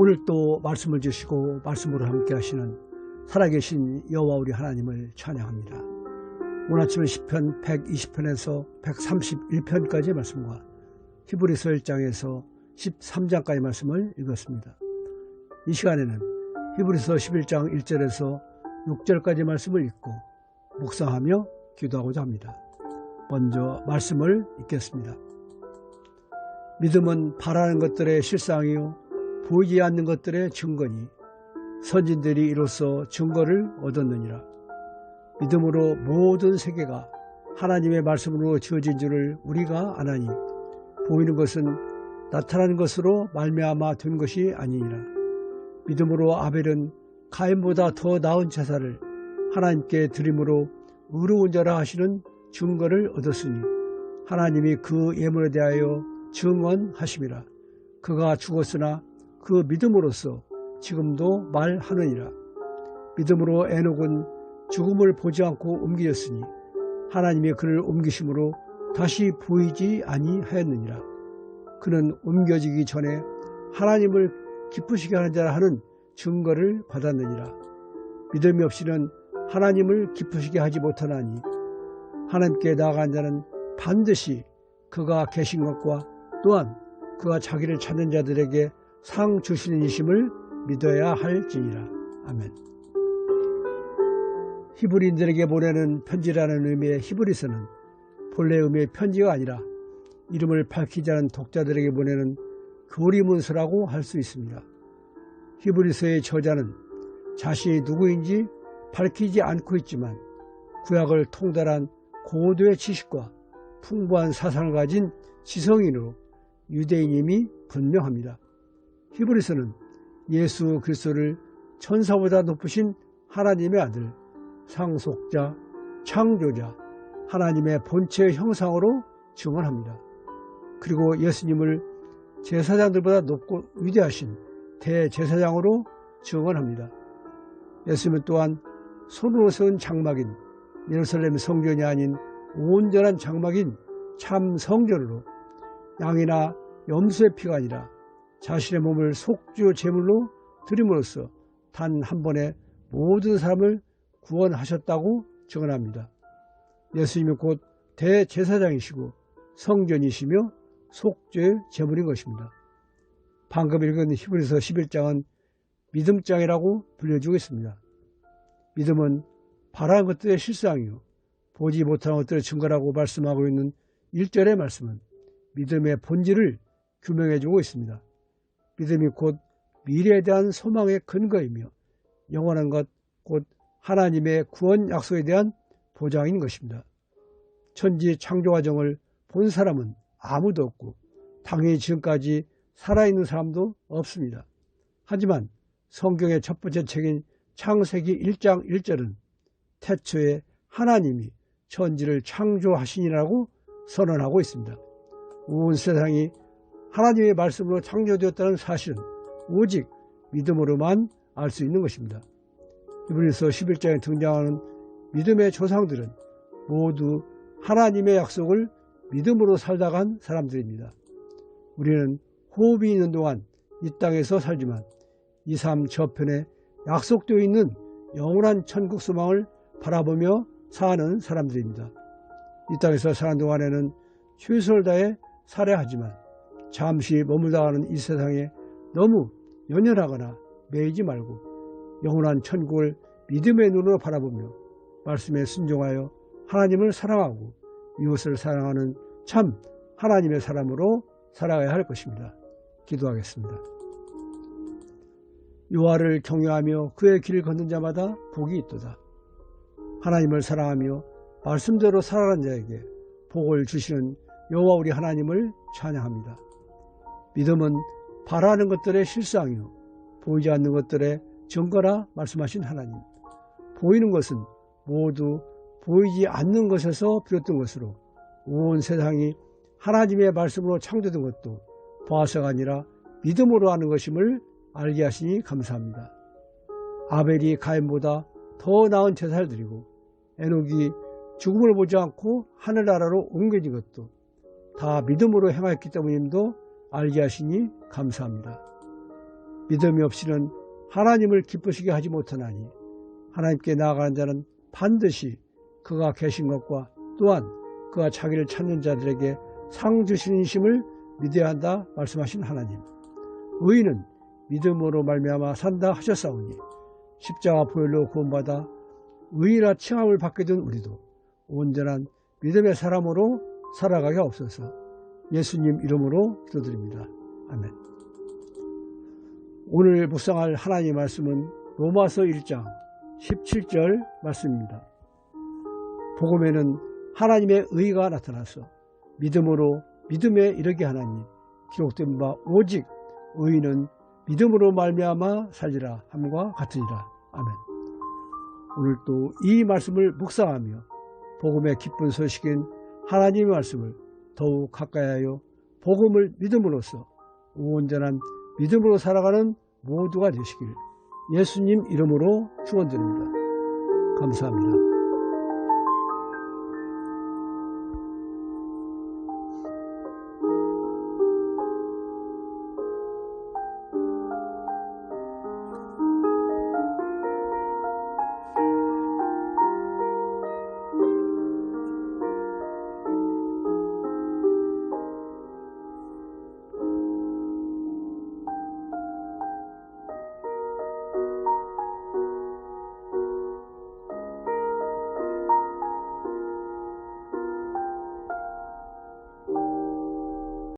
오늘 또 말씀을 주시고 말씀으로 함께 하시는 살아계신 여호와 우리 하나님을 찬양합니다. 오늘 아침은 시편 120편에서 131편까지의 말씀과 히브리서 1장에서 13장까지의 말씀을 읽었습니다. 이 시간에는 히브리서 11장 1절에서 6절까지의 말씀을 읽고 묵상하며 기도하고자 합니다. 먼저 말씀을 읽겠습니다. 믿음은 바라는 것들의 실상이요 보이지 않는 것들의 증거니 선진들이 이로써 증거를 얻었느니라. 믿음으로 모든 세계가 하나님의 말씀으로 지어진 줄을 우리가 아나니 보이는 것은 나타나는 것으로 말미암아 된 것이 아니니라. 믿음으로 아벨은 가인보다 더 나은 제사를 하나님께 드림으로 의로운 자라 하시는 증거를 얻었으니 하나님이 그 예물에 대하여 증언하심이라. 그가 죽었으나 그 믿음으로써 지금도 말하느니라. 믿음으로 에녹은 죽음을 보지 않고 옮겨졌으니 하나님이 그를 옮기심으로 다시 보이지 아니하였느니라. 그는 옮겨지기 전에 하나님을 기쁘시게 하는 자라 하는 증거를 받았느니라. 믿음이 없이는 하나님을 기쁘시게 하지 못하나니 하나님께 나아간 자는 반드시 그가 계신 것과 또한 그가 자기를 찾는 자들에게 상 주시는 이심을 믿어야 할지니라. 아멘. 히브리인들에게 보내는 편지라는 의미의 히브리서는 본래 의미의 편지가 아니라 이름을 밝히지 않은 독자들에게 보내는 교리문서라고 할 수 있습니다. 히브리서의 저자는 자신이 누구인지 밝히지 않고 있지만 구약을 통달한 고도의 지식과 풍부한 사상을 가진 지성인으로 유대인임이 분명합니다. 히브리서는 예수 그리스도를 천사보다 높으신 하나님의 아들, 상속자, 창조자, 하나님의 본체의 형상으로 증언합니다. 그리고 예수님을 제사장들보다 높고 위대하신 대제사장으로 증언합니다. 예수님은 또한 손으로 세운 장막인 예루살렘 성전이 아닌 온전한 장막인 참 성전으로 양이나 염소의 피가 아니라 자신의 몸을 속죄 제물로 드림으로써 단 한 번에 모든 사람을 구원하셨다고 증언합니다. 예수님이 곧 대제사장이시고 성전이시며 속죄 제물인 것입니다. 방금 읽은 히브리서 11장은 믿음장이라고 불려지고 있습니다. 믿음은 바라는 것들의 실상이요 보지 못하는 것들의 증거라고 말씀하고 있는 1절의 말씀은 믿음의 본질을 규명해주고 있습니다. 믿음이 곧 미래에 대한 소망의 근거이며 영원한 것, 곧 하나님의 구원 약속에 대한 보장인 것입니다. 천지 창조 과정을 본 사람은 아무도 없고 당연히 지금까지 살아있는 사람도 없습니다. 하지만 성경의 첫 번째 책인 창세기 1장 1절은 태초에 하나님이 천지를 창조하시니라고 선언하고 있습니다. 온 세상이 하나님의 말씀으로 창조되었다는 사실은 오직 믿음으로만 알 수 있는 것입니다. 히브리서 11장에 등장하는 믿음의 조상들은 모두 하나님의 약속을 믿음으로 살다 간 사람들입니다. 우리는 호흡이 있는 동안 이 땅에서 살지만 이 삶 저편에 약속되어 있는 영원한 천국 소망을 바라보며 사는 사람들입니다. 이 땅에서 사는 동안에는 최선을 다해 살아야 하지만 잠시 머물다 가는 이 세상에 너무 연연하거나 매이지 말고 영원한 천국을 믿음의 눈으로 바라보며 말씀에 순종하여 하나님을 사랑하고 이웃을 사랑하는 참 하나님의 사람으로 살아가야 할 것입니다. 기도하겠습니다. 여호와를 경외하며 그의 길을 걷는 자마다 복이 있도다. 하나님을 사랑하며 말씀대로 살아가는 자에게 복을 주시는 여호와 우리 하나님을 찬양합니다. 믿음은 바라는 것들의 실상이요 보이지 않는 것들의 증거라 말씀하신 하나님. 보이는 것은 모두 보이지 않는 것에서 비롯된 것으로 온 세상이 하나님의 말씀으로 창조된 것도 보아서가 아니라 믿음으로 하는 것임을 알게 하시니 감사합니다. 아벨이 가인보다 더 나은 제사를 드리고 에녹이 죽음을 보지 않고 하늘나라로 옮겨진 것도 다 믿음으로 행하였기 때문임도 알게 하시니 감사합니다. 믿음이 없이는 하나님을 기쁘시게 하지 못하나니 하나님께 나아가는 자는 반드시 그가 계신 것과 또한 그가 자기를 찾는 자들에게 상 주시는 심을 믿어야 한다 말씀하신 하나님. 의인은 믿음으로 말미암아 산다 하셨사오니 십자가 보혈로 구원받아 의인이라 칭함을 받게 된 우리도 온전한 믿음의 사람으로 살아가게 하옵소서. 예수님 이름으로 기도드립니다. 아멘. 오늘 묵상할 하나님의 말씀은 로마서 1장 17절 말씀입니다. 복음에는 하나님의 의가 나타나서 믿음으로 믿음에 이르게 하나니 기록된 바 오직 의인은 믿음으로 말미암아 살리라 함과 같으니라. 아멘. 오늘도 이 말씀을 묵상하며 복음의 기쁜 소식인 하나님의 말씀을 더욱 가까이하여 복음을 믿음으로써 온전한 믿음으로 살아가는 모두가 되시길 예수님 이름으로 축원드립니다. 감사합니다.